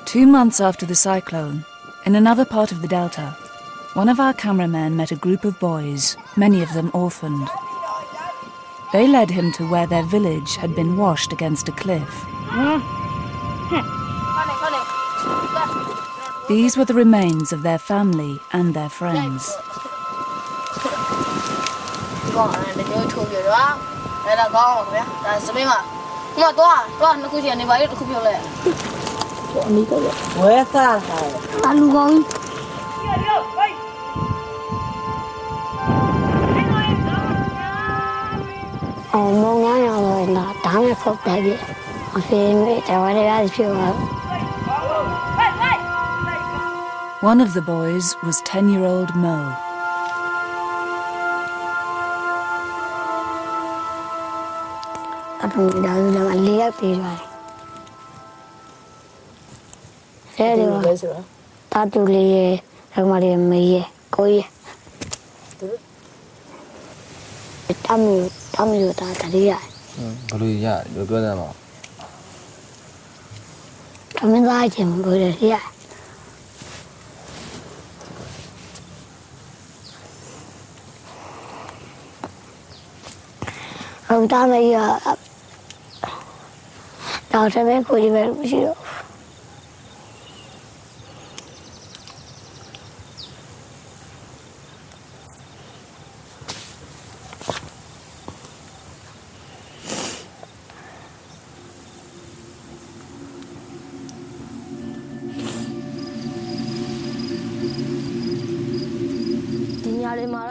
2 months after the cyclone, in another part of the delta, one of our cameramen met a group of boys, many of them orphaned. They led him to where their village had been washed against a cliff. These were the remains of their family and their friends. One of the boys was 10-year-old Mo.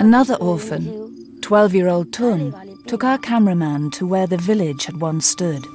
Another orphan, 12-year-old Tun, took our cameraman to where the village had once stood.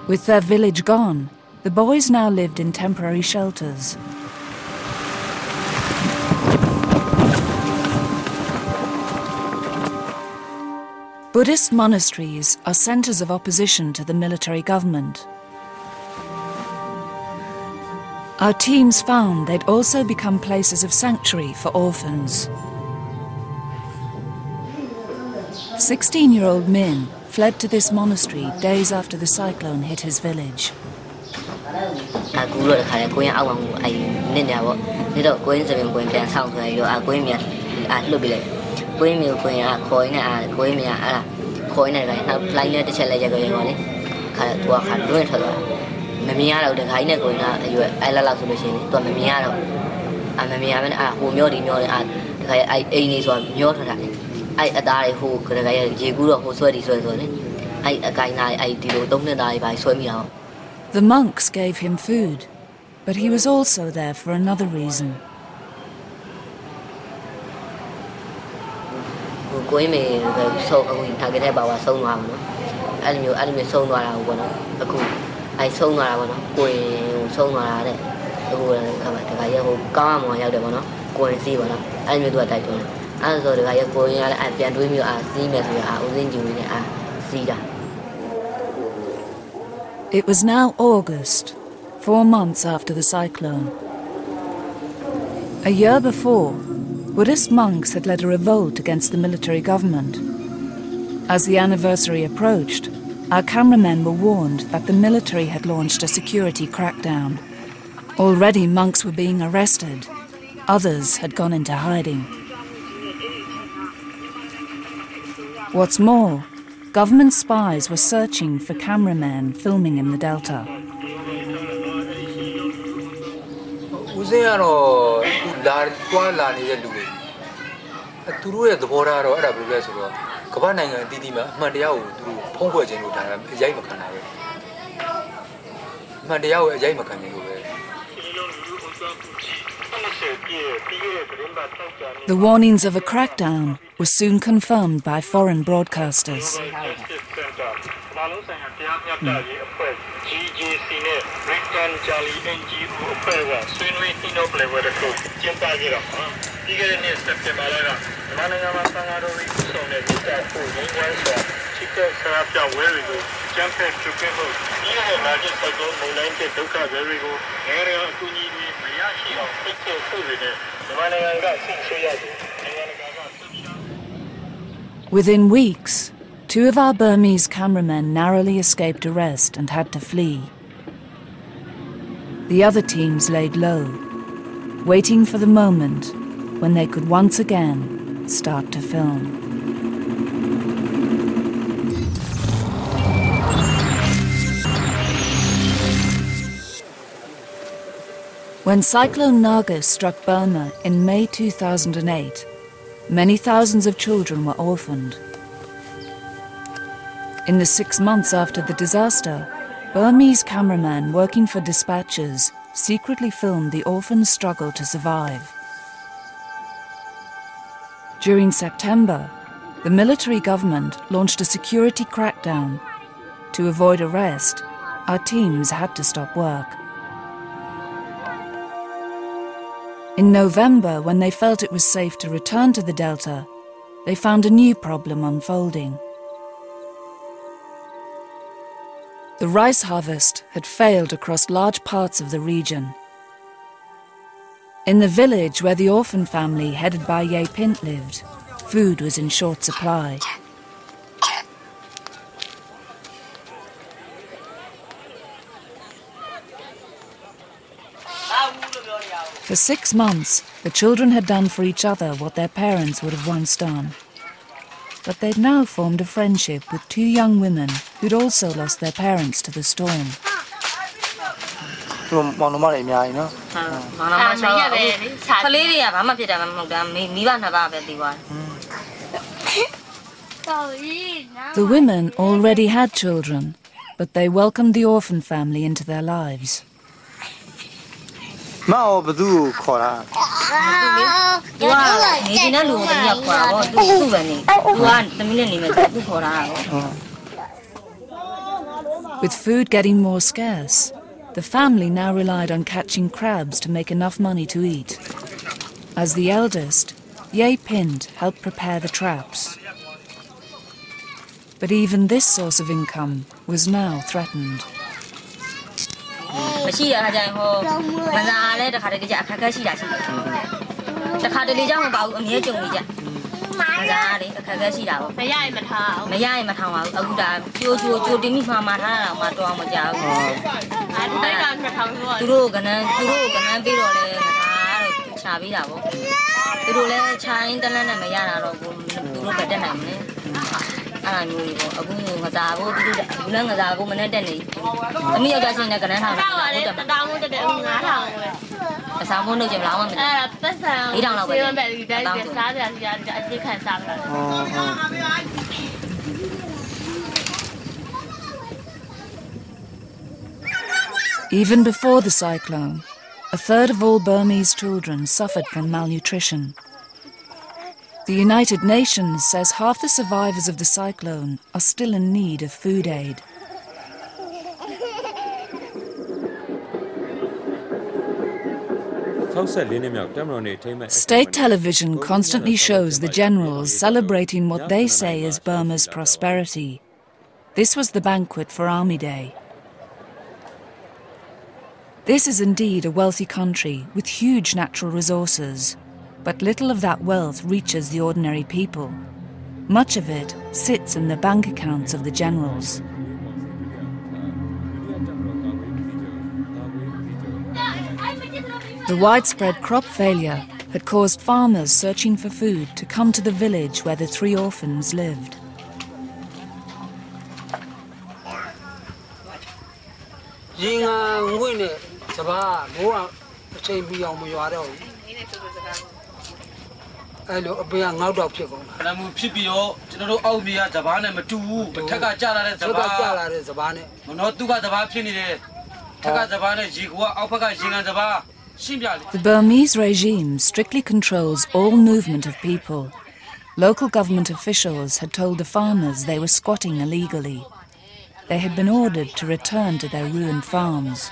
With their village gone, the boys now lived in temporary shelters. Buddhist monasteries are centers of opposition to the military government. Our teams found they'd also become places of sanctuary for orphans. 16-year-old Min fled to this monastery days after the cyclone hit his village. The monks gave him food, but he was also there for another reason. It was now August, 4 months after the cyclone. A year before, Buddhist monks had led a revolt against the military government. As the anniversary approached, our cameramen were warned that the military had launched a security crackdown. Already monks were being arrested. Others had gone into hiding. What's more, government spies were searching for cameramen filming in the delta. The warnings of a crackdown were soon confirmed by foreign broadcasters. Within weeks, 2 of our Burmese cameramen narrowly escaped arrest and had to flee. The other teams laid low, waiting for the moment when they could once again start to film. When Cyclone Naga struck Burma in May 2008, many thousands of children were orphaned. In the 6 months after the disaster, Burmese cameramen working for dispatchers secretly filmed the orphans' struggle to survive. During September, the military government launched a security crackdown. To avoid arrest, our teams had to stop work. In November, when they felt it was safe to return to the Delta, they found a new problem unfolding. The rice harvest had failed across large parts of the region. In the village where the orphan family headed by Ye Pint lived, food was in short supply. For 6 months, the children had done for each other what their parents would have once done. But they'd now formed a friendship with 2 young women who'd also lost their parents to the storm. The women already had children, but they welcomed the orphan family into their lives. With food getting more scarce, the family now relied on catching crabs to make enough money to eat. As the eldest, Ye Pint helped prepare the traps. But even this source of income was now threatened. Even before the cyclone, 1/3 of all Burmese children suffered from malnutrition. The United Nations says half the survivors of the cyclone are still in need of food aid. State television constantly shows the generals celebrating what they say is Burma's prosperity. This was the banquet for Army Day. This is indeed a wealthy country with huge natural resources, but little of that wealth reaches the ordinary people. Much of it sits in the bank accounts of the generals. The widespread crop failure had caused farmers searching for food to come to the village where the 3 orphans lived. Hello, a beer out of people. And I'm Pipio, General Albia, Zavana, Matu, Taka Jala, Zavana, not to got the Vapini, Taka Zavana, Jigua, Alpaca, Jingazava, Simia. The Burmese regime strictly controls all movement of people. Local government officials had told the farmers they were squatting illegally. They had been ordered to return to their ruined farms.